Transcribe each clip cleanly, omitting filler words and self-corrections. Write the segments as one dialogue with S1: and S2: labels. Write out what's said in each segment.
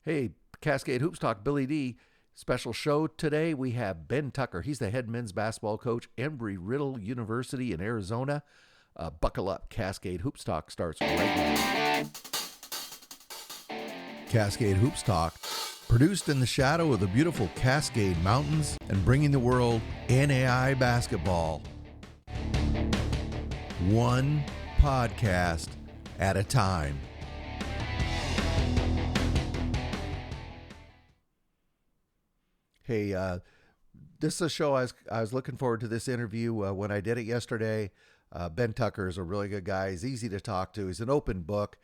S1: Hey, Cascade Hoops Talk, Billy D. Special show today. We have Ben Tucker. He's the head men's basketball coach, Embry-Riddle University in Arizona. Buckle up. Cascade Hoops Talk starts right now. Cascade Hoops Talk, produced in the shadow of the beautiful Cascade Mountains and bringing the world NAIA basketball. One podcast at a time. Hey, this is a show I was looking forward to this interview when I did it yesterday. Ben Tucker is a really good guy. He's easy to talk to. He's an open book.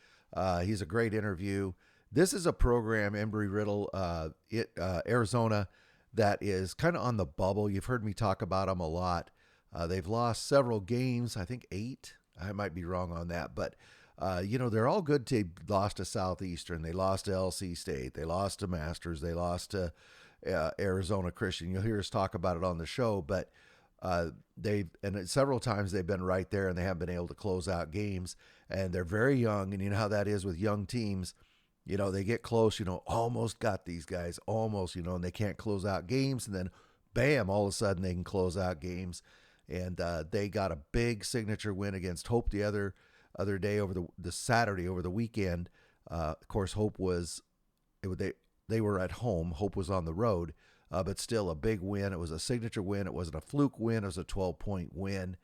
S1: He's a great interview. This is a program, Embry-Riddle, Arizona, that is kind of on the bubble. You've heard me talk about them a lot. They've lost several games, I think 8. I might be wrong on that, but they're all good. They lost to Southeastern. They lost to LC State. They lost to Masters. They lost to Arizona Christian. You'll hear us talk about it on the show, but several times they've been right there and they haven't been able to close out games, and they're very young. And you know how that is with young teams. They get close, almost got these guys, almost, and they can't close out games. And then bam, all of a sudden they can close out games. And they got a big signature win against Hope the other day over the Saturday over the weekend. Of course, Hope they were at home. Hope was on the road, but still a big win. It was a signature win. It wasn't a fluke win. It was a 12-point win.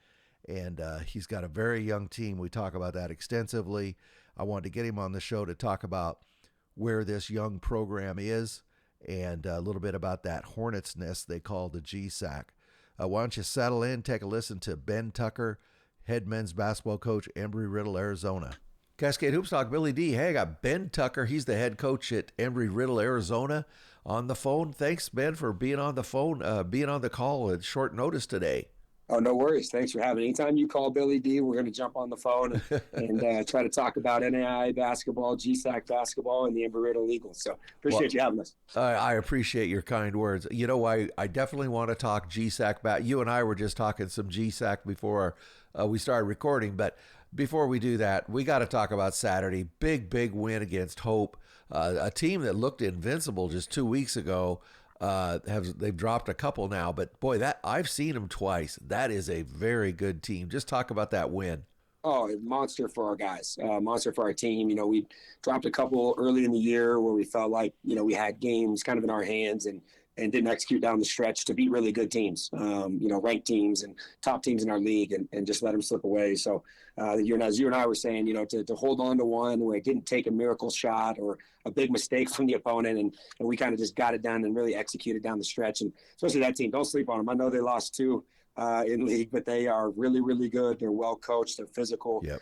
S1: And he's got a very young team. We talk about that extensively. I wanted to get him on the show to talk about where this young program is and a little bit about that hornet's nest they call the GSAC. Why don't you settle in, take a listen to Ben Tucker, head men's basketball coach, Embry-Riddle, Arizona. Cascade Hoops Talk, Billy D. Hey, I got Ben Tucker. He's the head coach at Embry-Riddle, Arizona, on the phone. Thanks, Ben, for being on the phone, being on the call at short notice today.
S2: Oh, no worries. Thanks for having me. Anytime you call Billy D, we're going to jump on the phone and try to talk about NAIA basketball, GSAC basketball, and the Embry-Riddle Eagles. So appreciate you having us.
S1: I appreciate your kind words. I definitely want to talk GSAC back. You and I were just talking some GSAC before we started recording, but before we do that, we got to talk about Saturday. Big win against Hope, a team that looked invincible just 2 weeks ago. They've dropped a couple now, but boy, that I've seen them twice. That is a very good team. Just talk about that win.
S2: Oh, monster for our guys, monster for our team. We dropped a couple early in the year where we felt like, we had games kind of in our hands and didn't execute down the stretch to beat really good teams, ranked teams and top teams in our league and just let them slip away. So as you and I were saying, to hold on to one where it didn't take a miracle shot or a big mistake from the opponent. And we kind of just got it done and really executed down the stretch. And especially that team, don't sleep on them. I know they lost 2 in league, but they are really, really good. They're well coached. They're physical.
S1: Yep.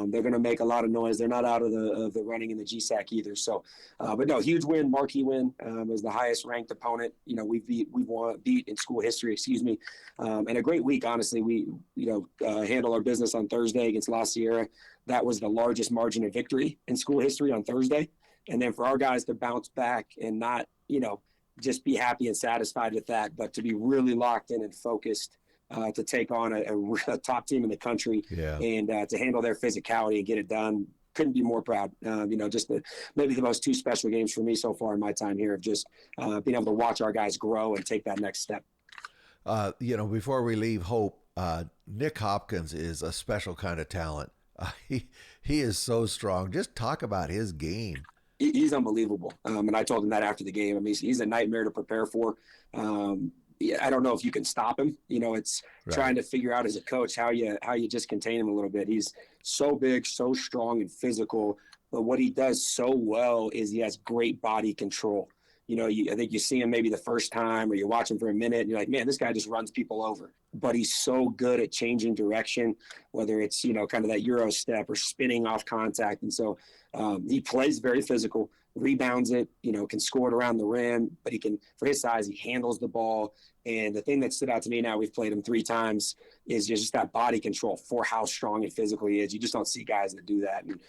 S2: They're going to make a lot of noise. They're not out of the running in the GSAC either. So, but no, huge win, marquee win. Was the highest ranked opponent. We've beat in school history. And a great week. Honestly, we handle our business on Thursday against La Sierra. That was the largest margin of victory in school history on Thursday. And then for our guys to bounce back and not just be happy and satisfied with that, but to be really locked in and focused. To take on a top team in the country and to handle their physicality and get it done. Couldn't be more proud. Just maybe the most 2 special games for me so far in my time here of just being able to watch our guys grow and take that next step.
S1: Before we leave Hope, Nick Hopkins is a special kind of talent. He is so strong. Just talk about his game.
S2: He's unbelievable. And I told him that after the game. I mean, he's a nightmare to prepare for. I don't know if you can stop him. It's right. Trying to figure out as a coach how you just contain him a little bit. He's so big, so strong and physical. But what he does so well is he has great body control. I think you see him maybe the first time or you watch him for a minute and you're like, man, this guy just runs people over. But he's so good at changing direction, whether it's, kind of that Euro step or spinning off contact. And so he plays very physical, rebounds it, can score it around the rim, but he can, for his size, he handles the ball. And the thing that stood out to me now, we've played him 3 times, is just that body control for how strong and physical he is. You just don't see guys that do that. And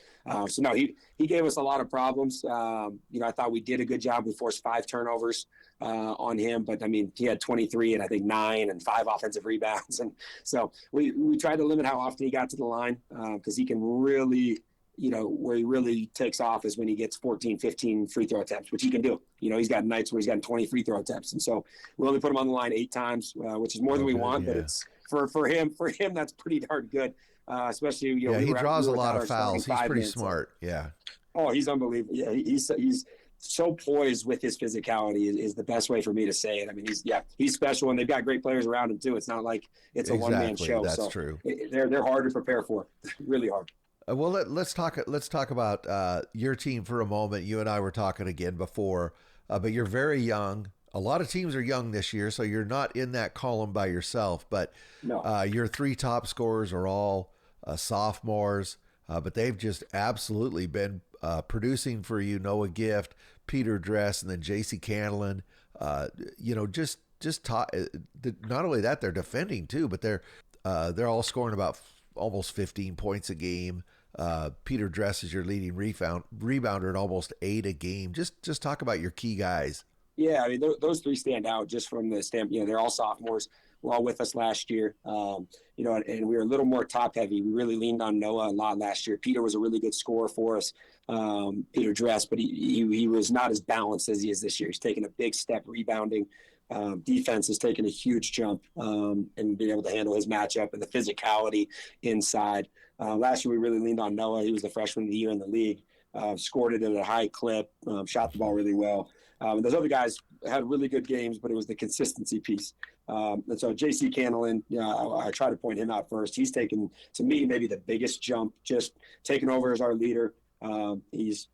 S2: so, no, he gave us a lot of problems. I thought we did a good job. We forced 5 turnovers on him, but, I mean, he had 23 and I think 9 and 5 offensive rebounds. And so we tried to limit how often he got to the line because he can really where he really takes off is when he gets 14, 15 free throw attempts, which he can do. He's got nights where he's gotten 20 free throw attempts. And so we only put him on the line 8 times, which is more than we want, but it's for him, that's pretty darn good. Especially,
S1: he draws a lot of fouls. He's pretty smart. Yeah.
S2: Oh, he's unbelievable. Yeah. He's so poised with his physicality is the best way for me to say it. I mean, he's special, and they've got great players around him too. It's not like it's a one-man show.
S1: That's true.
S2: They're hard to prepare for, really hard.
S1: Well, let's talk about your team for a moment. You and I were talking again before, but you're very young. A lot of teams are young this year, so you're not in that column by yourself. But
S2: no.
S1: Your 3 top scorers are all sophomores, but they've just absolutely been producing for you. Noah Gift, Peter Dress, and then J.C. Candlin. Not only that, they're defending too, but they're all scoring about almost 15 points a game. Peter Dress is your leading rebounder at almost 8 a game. Just talk about your key guys.
S2: Yeah, I mean, those 3 stand out just from the standpoint. They're all sophomores. Were all with us last year. And we were a little more top heavy. We really leaned on Noah a lot last year. Peter was a really good scorer for us, Peter Dress, but he was not as balanced as he is this year. He's taken a big step rebounding. Defense has taken a huge jump and being able to handle his matchup and the physicality inside. Last year, we really leaned on Noah. He was the freshman of the year in the league, scored it at a high clip, shot the ball really well. And those other guys had really good games, but it was the consistency piece. And so J.C. Candlin, I try to point him out first. He's taken, to me, maybe the biggest jump, just taking over as our leader. He's,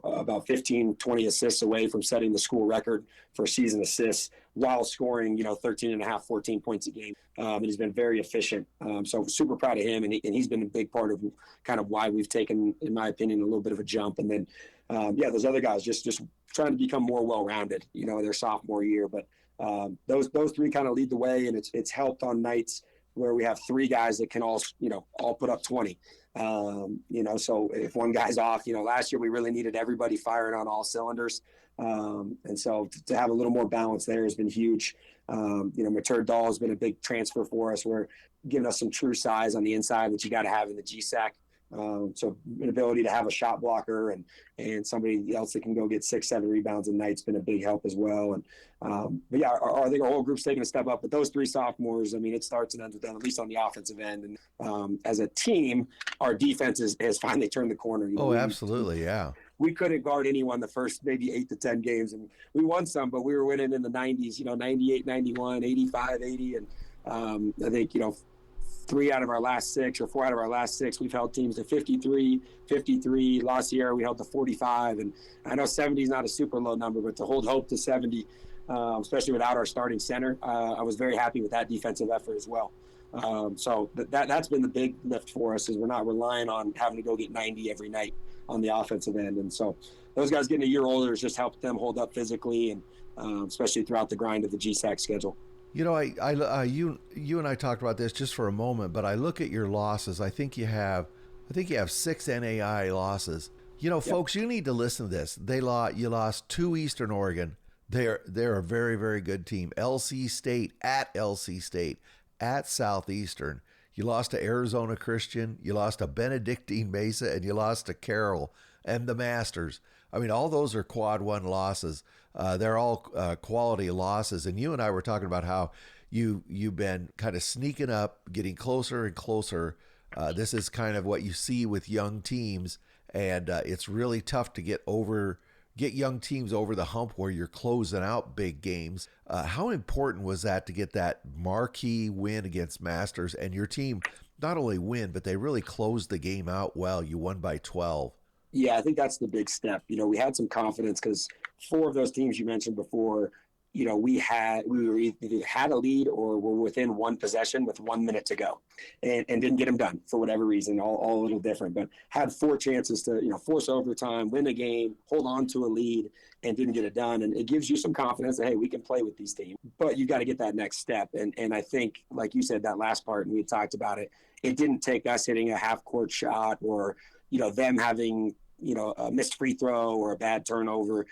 S2: about 15, 20 assists away from setting the school record for season assists while scoring, 13 and a half, 14 points a game. And he's been very efficient. So super proud of him. And he's been a big part of kind of why we've taken, in my opinion, a little bit of a jump. And then, those other guys just trying to become more well-rounded, their sophomore year. But those 3 kind of lead the way, and it's helped on nights where we have 3 guys that can all put up 20. So if one guy's off, last year we really needed everybody firing on all cylinders. And so to have a little more balance there has been huge. Matur Dahl has been a big transfer for us. We're giving us some true size on the inside, which you got to have in the GSAC. So an ability to have a shot blocker and somebody else that can go get 6-7 rebounds a night's been a big help as well. And I think our whole group's taking a step up. But those 3 sophomores, I mean, it starts and ends with them, at least on the offensive end. And as a team, our defense has finally turned the corner.
S1: Absolutely, yeah.
S2: We couldn't guard anyone the first maybe 8 to 10 games, and we won some, but we were winning in the 90s. 98, 91, 85, 80, and I think 3 out of our last 6 or 4 out of our last 6, we've held teams to 53. Last year, we held to 45. And I know 70 is not a super low number, but to hold hope to 70, especially without our starting center, I was very happy with that defensive effort as well. So that's been the big lift for us, is we're not relying on having to go get 90 every night on the offensive end. And so those guys getting a year older has just helped them hold up physically, and especially throughout the grind of the GSAC schedule.
S1: You and I talked about this just for a moment, but I look at your losses. I think you have 6 NAIA losses. Folks, you need to listen to this. You lost to Eastern Oregon. They're a very, very good team. LC State, at Southeastern. You lost to Arizona Christian. You lost to Benedictine Mesa, and you lost to Carroll and the Masters. I mean, all those are quad 1 losses. They're all quality losses. And you and I were talking about how you've been kind of sneaking up, getting closer and closer. This is kind of what you see with young teams, and it's really tough to get young teams over the hump where you're closing out big games. How important was that to get that marquee win against Masters, and your team not only win, but they really closed the game out well? You won by 12.
S2: Yeah, I think that's the big step. We had some confidence because 4 of those teams you mentioned before, we were either had a lead or were within 1 possession with 1 minute to go, and didn't get them done for whatever reason, all a little different, but had 4 chances to, force overtime, win a game, hold on to a lead, and didn't get it done. And it gives you some confidence that, hey, we can play with these teams, but you got to get that next step. And I think, like you said, that last part, and we had talked about it, it didn't take us hitting a half court shot or, them having, a missed free throw or a bad turnover.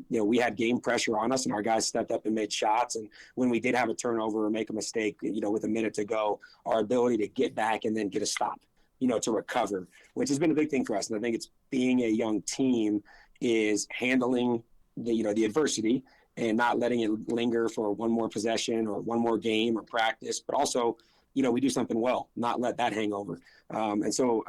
S2: We had game pressure on us, and our guys stepped up and made shots. And when we did have a turnover or make a mistake, with a minute to go, our ability to get back and then get a stop. to recover, which has been a big thing for us. And I think it's being a young team is handling the adversity and not letting it linger for one more possession or one more game or practice, but also, we do something well, not let that hang over. And so,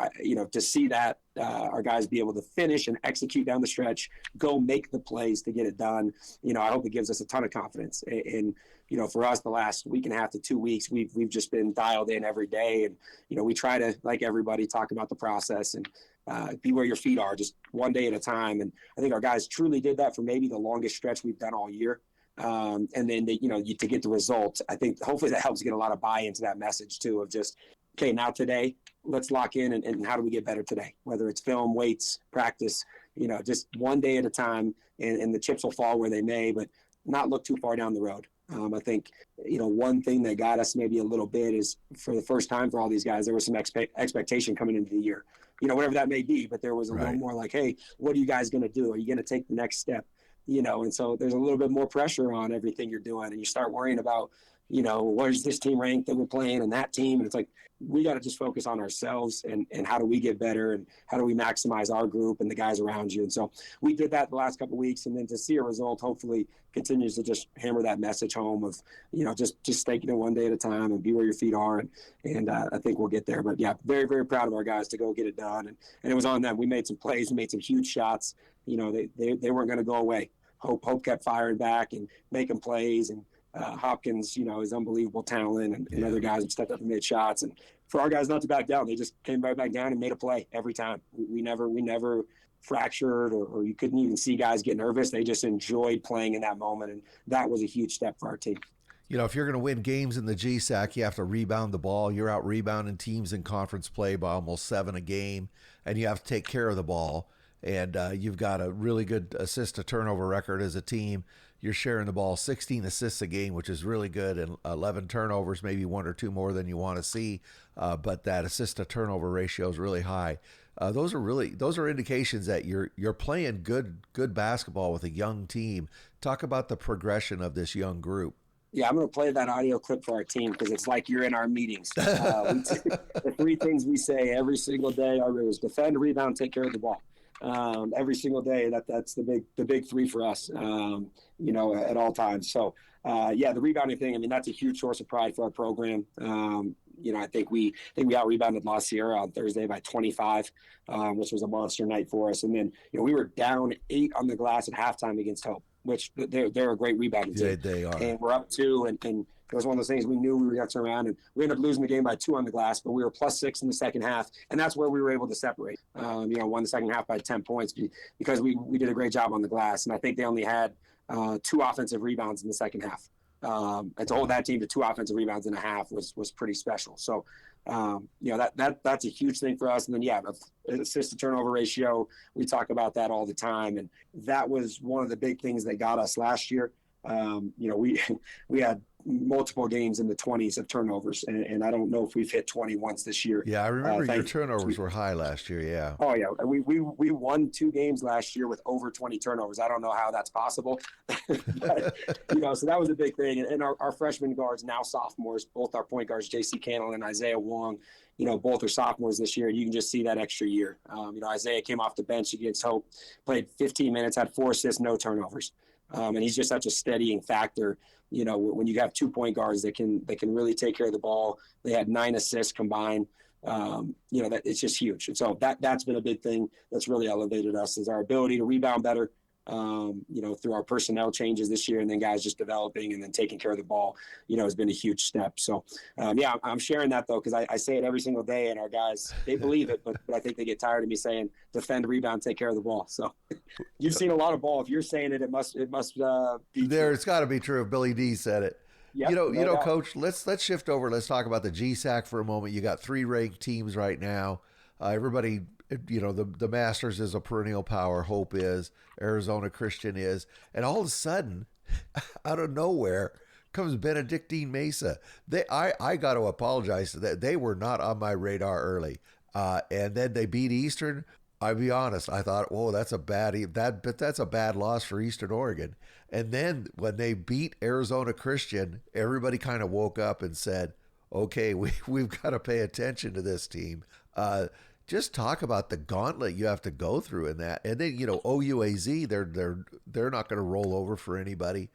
S2: to see that our guys be able to finish and execute down the stretch, go make the plays to get it done, I hope it gives us a ton of confidence. And for us, the last week and a half to 2 weeks, we've just been dialed in every day. And, we try to, like everybody, talk about the process and be where your feet are, just one day at a time. And I think our guys truly did that for maybe the longest stretch we've done all year. And then, to get the results, I think hopefully that helps get a lot of buy-in to that message too, of just, okay, now today, let's lock in and how do we get better today? Whether it's film, weights, practice, just one day at a time, and the chips will fall where they may, but not look too far down the road. I think, one thing that got us maybe a little bit is for the first time for all these guys, there was some expectation coming into the year, whatever that may be, but there was a little more like, hey, what are you guys going to do? Are you going to take the next step? And so there's a little bit more pressure on everything you're doing, and you start worrying about, where's this team ranked that we're playing and that team. And it's like, we got to just focus on ourselves and how do we get better and how do we maximize our group and the guys around you. And so we did that the last couple of weeks, and then to see a result, hopefully continues to just hammer that message home of, just taking it one day at a time and be where your feet are. And I think we'll get there, but yeah, very, very proud of our guys to go get it done. And it was on them. We made some plays, we made some huge shots. They weren't going to go away. Hope kept firing back and making plays, and Hopkins, his unbelievable talent, and other guys have stepped up and made shots. And for our guys not to back down, they just came right back down and made a play every time. We never fractured or you couldn't even see guys get nervous. They just enjoyed playing in that moment, and that was a huge step for our team.
S1: If you're going to win games in the GSAC, you have to rebound the ball. You're out rebounding teams in conference play by almost 7 a game, and you have to take care of the ball. And you've got a really good assist-to-turnover record as a team. You're sharing the ball 16 assists a game, which is really good, and 11 turnovers, maybe 1 or 2 more than you want to see. But that assist-to-turnover ratio is really high. Those are indications that you're playing good basketball with a young team. Talk about the progression of this young group.
S2: Yeah, I'm going to play that audio clip for our team because it's like you're in our meetings. The 3 things we say every single day are defend, rebound, take care of the ball. Every single day. That's the big 3 for us, at all times. So, the rebounding thing, I mean, that's a huge source of pride for our program. I think we out rebounded La Sierra on Thursday by 25, which was a monster night for us. And then, we were down 8 on the glass at halftime against Hope, which they're a great rebounding team.
S1: Yeah, they are.
S2: And we're up 2, and it was one of those things we knew we were going to turn around, and we ended up losing the game by 2 on the glass, but we were +6 in the second half, and that's where we were able to separate. Won the second half by 10 points because we did a great job on the glass, and I think they only had 2 offensive rebounds in the second half. And to hold that team to 2 offensive rebounds in a half was pretty special. So, that's a huge thing for us. And then, assist-to-turnover ratio, we talk about that all the time, and that was one of the big things that got us last year. We had multiple games in the 20s of turnovers, and I don't know if we've hit 20 once this year.
S1: Yeah, I remember your turnovers were high last year. Yeah.
S2: Oh yeah, we won 2 games last year with over 20 turnovers. I don't know how that's possible, but, so that was a big thing. And our freshman guards, now sophomores, both our point guards, J.C. Cannell and Isaiah Wong, both are sophomores this year. You can just see that extra year. Isaiah came off the bench against Hope, played 15 minutes, had 4 assists, no turnovers. And he's just such a steadying factor. When you have 2 point guards that can really take care of the ball. They had 9 assists combined. That it's just huge. And so that's been a big thing that's really elevated us, is our ability to rebound better. Through our personnel changes this year, and then guys just developing and then taking care of the ball, has been a huge step. So, I'm sharing that though, because I say it every single day, and our guys, they believe it, but I think they get tired of me saying defend, rebound, take care of the ball. So you've seen a lot of ball. If you're saying it, it must be
S1: there.
S2: True.
S1: It's got to be true if Billy D said it. Yep, Coach, let's shift over. Let's talk about the GSAC for a moment. You got 3 ranked teams right now. Everybody, the Masters is a perennial power. Hope is. Arizona Christian is. And all of a sudden, out of nowhere, comes Benedictine Mesa. I got to apologize to that. They were not on my radar early. And then they beat Eastern. I'll be honest. I thought, whoa, that's a bad loss for Eastern Oregon. And then when they beat Arizona Christian, everybody kind of woke up and said, okay, we've got to pay attention to this team. Just talk about the gauntlet you have to go through in that, and then OUAZ, they're not going to roll over for anybody.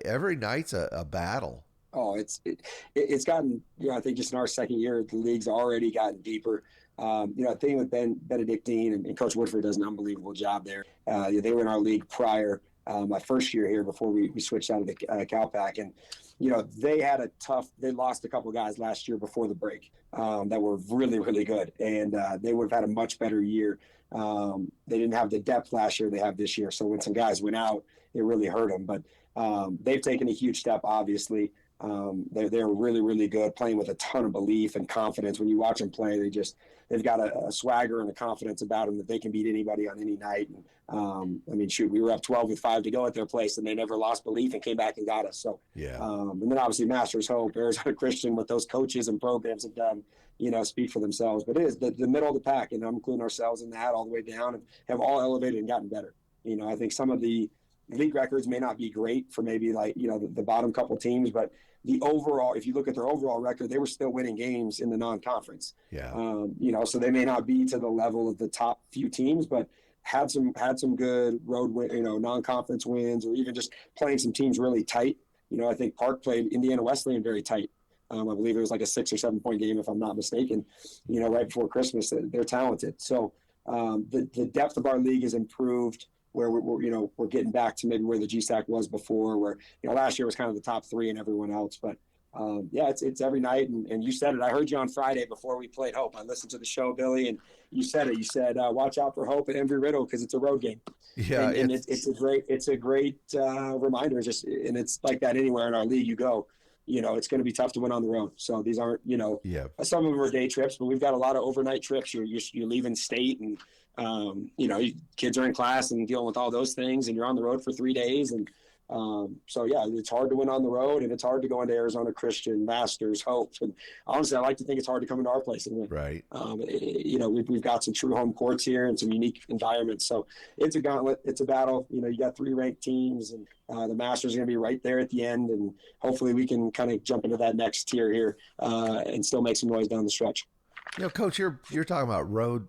S1: Every night's a battle.
S2: Oh, it's gotten, I think just in our second year, the league's already gotten deeper. I think with Ben Benedictine and Coach Woodford does an unbelievable job there. They were in our league prior, my first year here before we switched out of the CalPAC. And, they lost a couple of guys last year before the break that were really, really good. And they would have had a much better year. They didn't have the depth last year they have this year. So when some guys went out, it really hurt them. But they've taken a huge step, obviously. They're really, really good, playing with a ton of belief and confidence. When you watch them play, they've got a swagger and a confidence about them that they can beat anybody on any night. And, we were up 12 with 5 to go at their place, and they never lost belief and came back and got us. So,
S1: yeah.
S2: And then obviously Masters Hope, Arizona Christian, what those coaches and programs have done, speak for themselves. But it is the middle of the pack, and I'm including ourselves in that all the way down, and have all elevated and gotten better. I think some of the league records may not be great for maybe the bottom couple teams, but the overall, if you look at their overall record, they were still winning games in the non-conference.
S1: Yeah.
S2: So they may not be to the level of the top few teams, but had some good road non-conference wins, or even just playing some teams really tight. I think Park played Indiana Wesleyan very tight. I believe it was like a 6 or 7 point game, if I'm not mistaken, right before Christmas. They're talented. So the depth of our league has improved, where we're getting back to maybe where the GSAC was before, where last year was kind of the top 3 and everyone else. But it's every night, and you said it. I heard you on Friday before we played Hope. I listened to the show, Billy, and you said it. You said watch out for Hope at Embry-Riddle because it's a road game.
S1: Yeah,
S2: and it's a great reminder. And it's like that anywhere in our league you go. It's going to be tough to win on the road. So these aren't some of them are day trips, but we've got a lot of overnight trips. You're leaving state, and kids are in class and dealing with all those things, and you're on the road for 3 days. And it's hard to win on the road, and it's hard to go into Arizona Christian, Masters, Hope. And honestly, I like to think it's hard to come into our place and win.
S1: Right.
S2: We've got some true home courts here and some unique environments. So it's a gauntlet. It's a battle. You got 3 ranked teams, and the Masters are going to be right there at the end. And hopefully we can kind of jump into that next tier here and still make some noise down the stretch.
S1: Coach, you're talking about road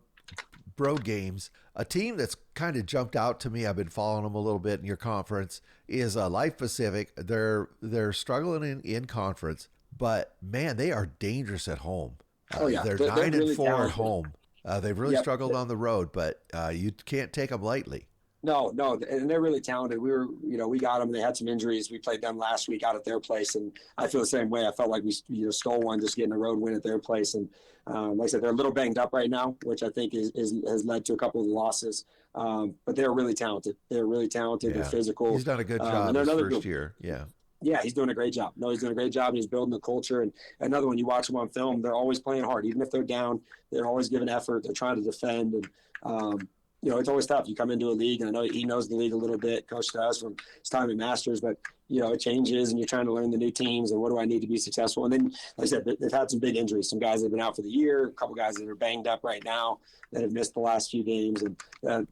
S1: games. A team that's kind of jumped out to me, I've been following them a little bit in your conference, is Life Pacific. They're struggling in conference, but man, they are dangerous at home. They're 9-4 at home. They've really struggled on the road, but you can't take them lightly.
S2: No, and they're really talented. We got them. They had some injuries. We played them last week out at their place, and I feel the same way. I felt like we stole one just getting a road win at their place. And like I said, they're a little banged up right now, which I think has led to a couple of the losses. But they're really talented. They're really talented.
S1: Yeah.
S2: They're physical.
S1: He's done a good job his first year. Yeah.
S2: Yeah, he's doing a great job. No, he's doing a great job. He's building the culture. And another one, you watch them on film, they're always playing hard. Even if they're down, they're always giving effort. They're trying to defend. And, it's always tough. You come into a league, and I know he knows the league a little bit, Coach does, from his time at Masters, but, it changes, and you're trying to learn the new teams and what do I need to be successful. And then, like I said, they've had some big injuries. Some guys that have been out for the year, a couple guys that are banged up right now that have missed the last few games. And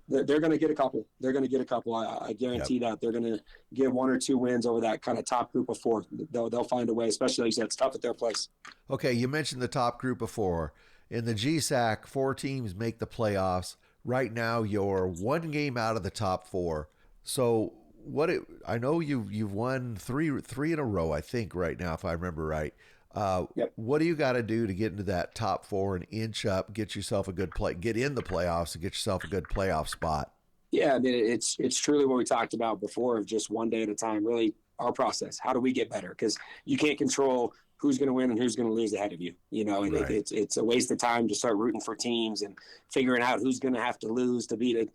S2: they're going to get a couple. They're going to get a couple. I guarantee that. They're going to get 1 or 2 wins over that kind of top group of 4. They'll find a way, especially, like you said, it's tough at their place.
S1: Okay, you mentioned the top group of 4. In the GSAC, 4 teams make the playoffs. Right now, you're 1 game out of the top 4. So I know you've won three in a row, I think, right now, if I remember right. What do you got to do to get into that top 4 and inch up, get yourself a good get in the playoffs and get yourself a good playoff spot?
S2: Yeah, I mean, it's truly what we talked about before, of just one day at a time, really our process. How do we get better? Because you can't control who's going to win and who's going to lose ahead of you. And
S1: right.
S2: It's a waste of time to start rooting for teams and figuring out who's going to have to lose to beat it.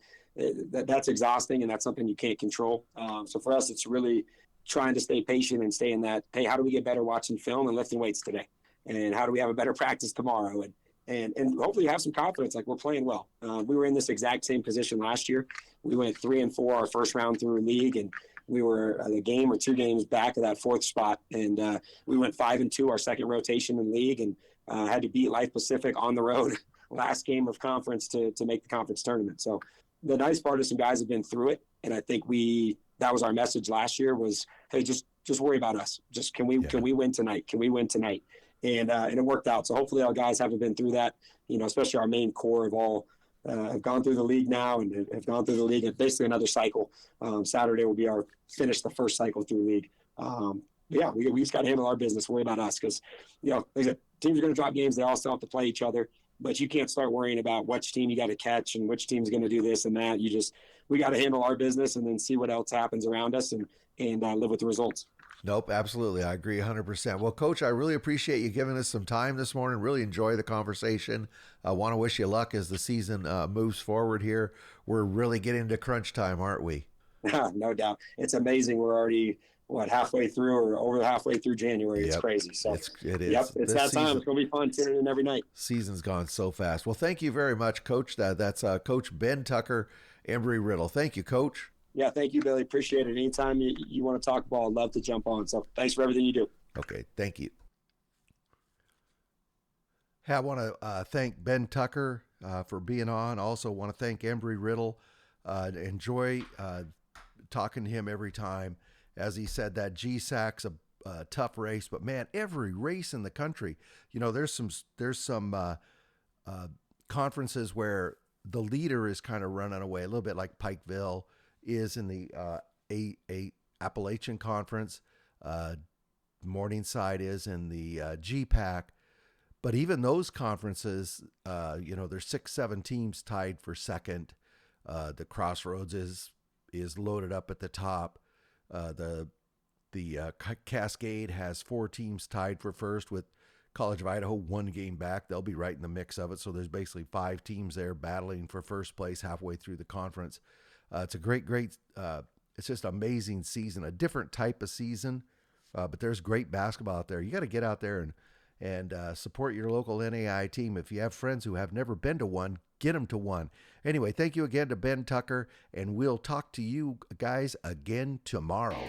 S2: That's exhausting, and that's something you can't control. So for us, it's really trying to stay patient and stay in that, hey, how do we get better watching film and lifting weights today? And how do we have a better practice tomorrow? And hopefully have some confidence, like we're playing well. We were in this exact same position last year. We went 3-4 our first round through league, and we were a game or 2 games back of that 4th spot. And we went 5-2 our second rotation in league, and had to beat Life Pacific on the road last game of conference to make the conference tournament. So the nice part is some guys have been through it. And I think that was our message last year was, hey, just worry about us. Just can we win tonight? Can we win tonight? and it worked out. So hopefully our guys haven't been through that, especially our main core of all have gone through the league now and have gone through the league at basically another cycle. Saturday will be our finish the first cycle through league. Yeah, we just got to handle our business, worry about us, because, like I said, teams are going to drop games. They all still have to play each other, but you can't start worrying about which team you got to catch and which team's going to do this and that. We got to handle our business and then see what else happens around us and live with the results.
S1: Nope, absolutely. I agree 100%. Well, Coach, I really appreciate you giving us some time this morning. Really enjoy the conversation. I want to wish you luck as the season moves forward here. We're really getting into crunch time, aren't we?
S2: No doubt. It's amazing. We're already, halfway through or over halfway through January. It's crazy. So
S1: it is.
S2: Yep, it's that time. It's going to be fun tuning in every night.
S1: Season's gone so fast. Well, thank you very much, Coach. That's Coach Ben Tucker, Embry-Riddle. Thank you, Coach.
S2: Yeah, thank you, Billy. Appreciate it. Anytime you want to talk ball, I'd love to jump on. So thanks for everything you do.
S1: Okay, thank you. Hey, I want to thank Ben Tucker for being on. Also want to thank Embry-Riddle. Enjoy talking to him every time. As he said, that GSAC's a tough race, but man, every race in the country, there's some conferences where the leader is kind of running away, a little bit like Pikeville is in the A Appalachian Conference. Morningside is in the GPAC. But even those conferences, there's 6-7 teams tied for second. The Crossroads is loaded up at the top. The Cascade has 4 teams tied for first, with College of Idaho 1 game back. They'll be right in the mix of it. So there's basically 5 teams there battling for first place halfway through the conference. It's a great, it's just amazing season, a different type of season. But there's great basketball out there. You got to get out there and support your local NAIA team. If you have friends who have never been to one, get them to one. Anyway, thank you again to Ben Tucker, and we'll talk to you guys again tomorrow.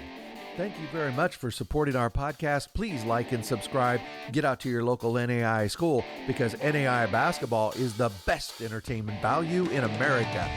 S1: Thank you very much for supporting our podcast. Please like and subscribe. Get out to your local NAIA school, because NAIA basketball is the best entertainment value in America.